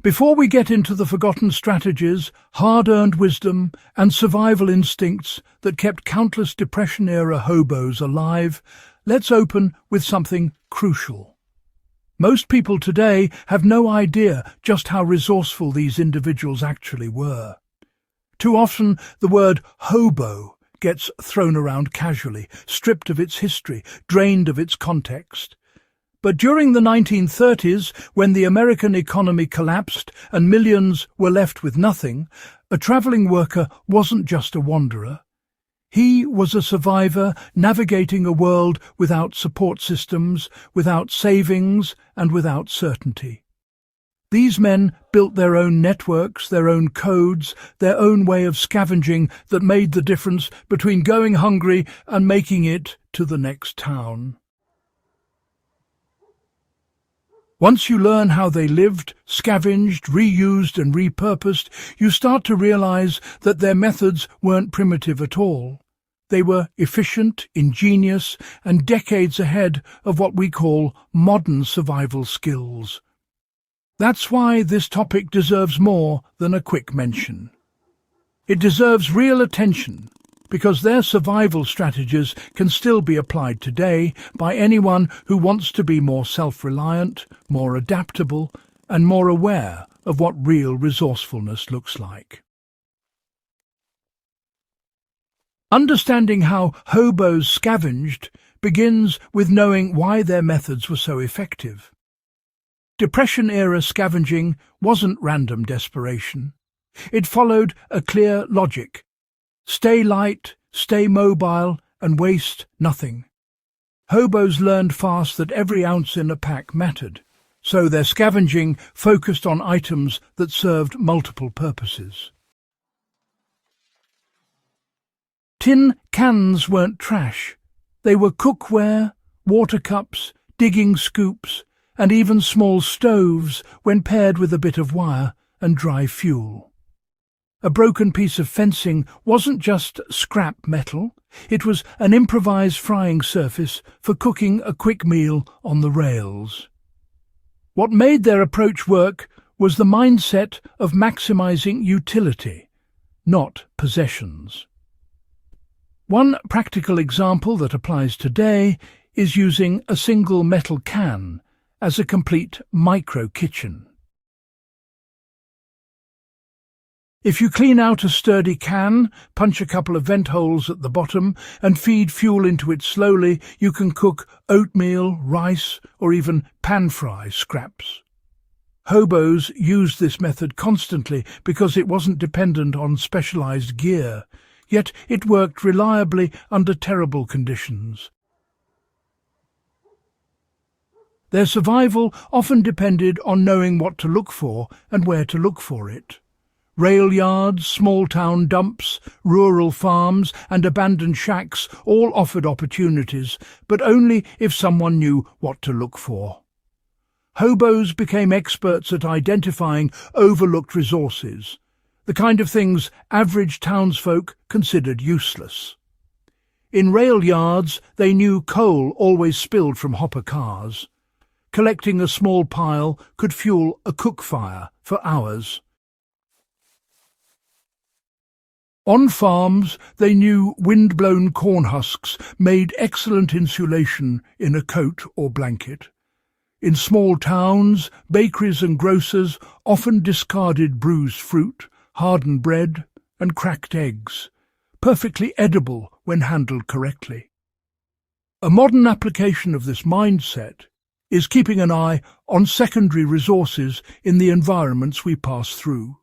Before we get into the forgotten strategies, hard-earned wisdom, and survival instincts that kept countless Depression-era hobos alive, let's open with something crucial. Most people today have no idea just how resourceful these individuals actually were. Too often, the word hobo gets thrown around casually, stripped of its history, drained of its context. But during the 1930s, when the American economy collapsed and millions were left with nothing, a travelling worker wasn't just a wanderer. He was a survivor navigating a world without support systems, without savings, and without certainty. These men built their own networks, their own codes, their own way of scavenging that made the difference between going hungry and making it to the next town. Once you learn how they lived, scavenged, reused and repurposed, you start to realize that their methods weren't primitive at all. They were efficient, ingenious, and decades ahead of what we call modern survival skills. That's why this topic deserves more than a quick mention. It deserves real attention, because their survival strategies can still be applied today by anyone who wants to be more self-reliant, more adaptable, and more aware of what real resourcefulness looks like. Understanding how hobos scavenged begins with knowing why their methods were so effective. Depression-era scavenging wasn't random desperation. It followed a clear logic. Stay light, stay mobile, and waste nothing. Hobos learned fast that every ounce in a pack mattered, so their scavenging focused on items that served multiple purposes. Tin cans weren't trash. They were cookware, water cups, digging scoops, and even small stoves when paired with a bit of wire and dry fuel. A broken piece of fencing wasn't just scrap metal, it was an improvised frying surface for cooking a quick meal on the rails. What made their approach work was the mindset of maximizing utility, not possessions. One practical example that applies today is using a single metal can as a complete micro-kitchen. If you clean out a sturdy can, punch a couple of vent holes at the bottom, and feed fuel into it slowly, you can cook oatmeal, rice, or even pan-fry scraps. Hobos used this method constantly because it wasn't dependent on specialized gear, yet it worked reliably under terrible conditions. Their survival often depended on knowing what to look for and where to look for it. Rail yards, small-town dumps, rural farms and abandoned shacks all offered opportunities, but only if someone knew what to look for. Hobos became experts at identifying overlooked resources, the kind of things average townsfolk considered useless. In rail yards, they knew coal always spilled from hopper cars. Collecting a small pile could fuel a cook fire for hours. On farms, they knew wind-blown corn husks made excellent insulation in a coat or blanket. In small towns, bakeries and grocers often discarded bruised fruit, hardened bread, and cracked eggs, perfectly edible when handled correctly. A modern application of this mindset is keeping an eye on secondary resources in the environments we pass through.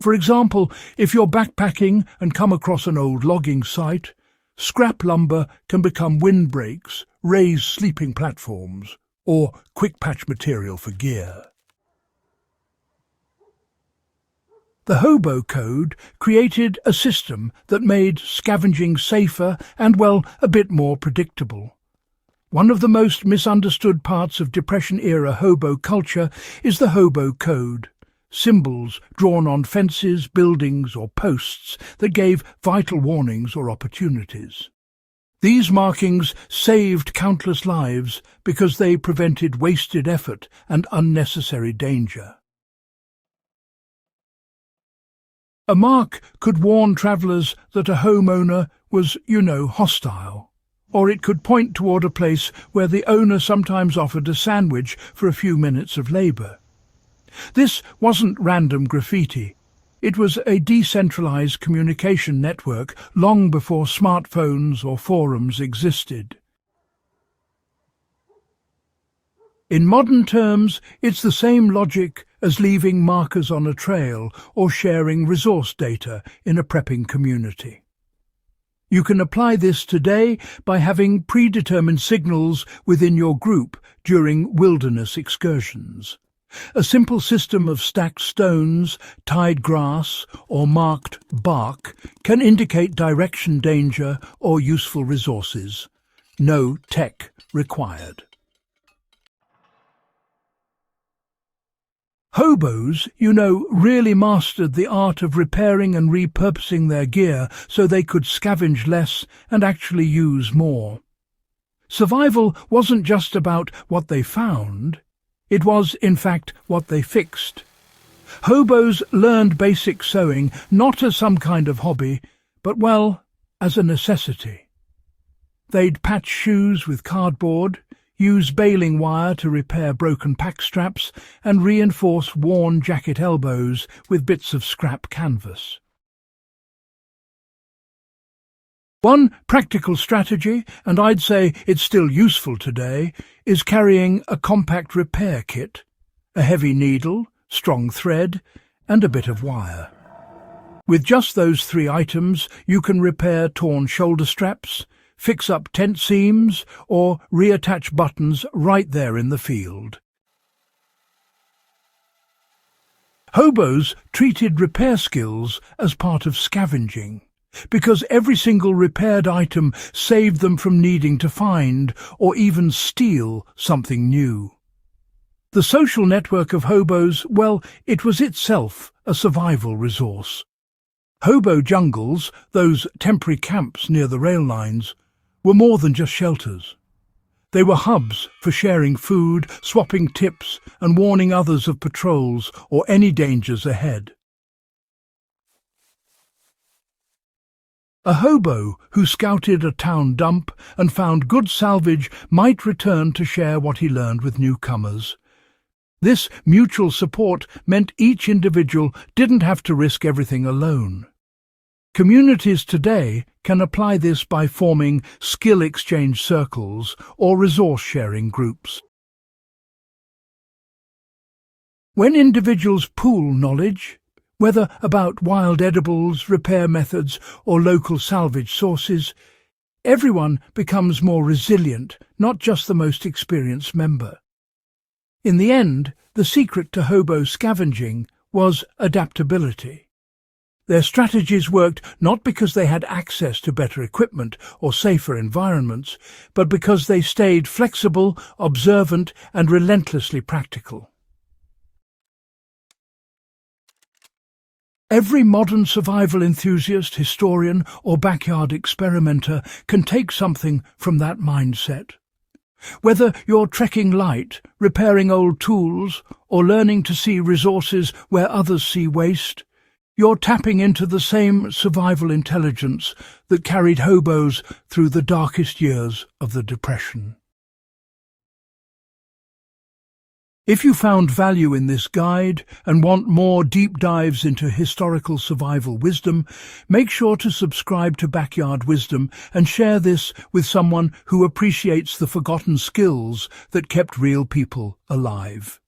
For example, if you're backpacking and come across an old logging site, scrap lumber can become windbreaks, raised sleeping platforms, or quick-patch material for gear. The Hobo Code created a system that made scavenging safer and, well, a bit more predictable. One of the most misunderstood parts of Depression-era hobo culture is the Hobo Code. Symbols drawn on fences, buildings or posts that gave vital warnings or opportunities. These markings saved countless lives because they prevented wasted effort and unnecessary danger. A mark could warn travellers that a homeowner was, hostile, or it could point toward a place where the owner sometimes offered a sandwich for a few minutes of labour. This wasn't random graffiti. It was a decentralised communication network long before smartphones or forums existed. In modern terms, it's the same logic as leaving markers on a trail or sharing resource data in a prepping community. You can apply this today by having predetermined signals within your group during wilderness excursions. A simple system of stacked stones, tied grass, or marked bark can indicate direction, danger, or useful resources. No tech required. Hobos, really mastered the art of repairing and repurposing their gear so they could scavenge less and actually use more. Survival wasn't just about what they found, it was, in fact, what they fixed. Hobos learned basic sewing not as some kind of hobby, but, as a necessity. They'd patch shoes with cardboard, use baling wire to repair broken pack straps, and reinforce worn jacket elbows with bits of scrap canvas. One practical strategy, and I'd say it's still useful today, is carrying a compact repair kit, a heavy needle, strong thread, and a bit of wire. With just those 3 items, you can repair torn shoulder straps, fix up tent seams, or reattach buttons right there in the field. Hobos treated repair skills as part of scavenging, because every single repaired item saved them from needing to find or even steal something new. The social network of hobos, it was itself a survival resource. Hobo jungles, those temporary camps near the rail lines, were more than just shelters. They were hubs for sharing food, swapping tips, and warning others of patrols or any dangers ahead. A hobo who scouted a town dump and found good salvage might return to share what he learned with newcomers. This mutual support meant each individual didn't have to risk everything alone. Communities today can apply this by forming skill exchange circles or resource-sharing groups. When individuals pool knowledge, whether about wild edibles, repair methods, or local salvage sources, everyone becomes more resilient, not just the most experienced member. In the end, the secret to hobo scavenging was adaptability. Their strategies worked not because they had access to better equipment or safer environments, but because they stayed flexible, observant, and relentlessly practical. Every modern survival enthusiast, historian, or backyard experimenter can take something from that mindset. Whether you're trekking light, repairing old tools, or learning to see resources where others see waste, you're tapping into the same survival intelligence that carried hobos through the darkest years of the Depression. If you found value in this guide and want more deep dives into historical survival wisdom, make sure to subscribe to Backyard Wisdom and share this with someone who appreciates the forgotten skills that kept real people alive.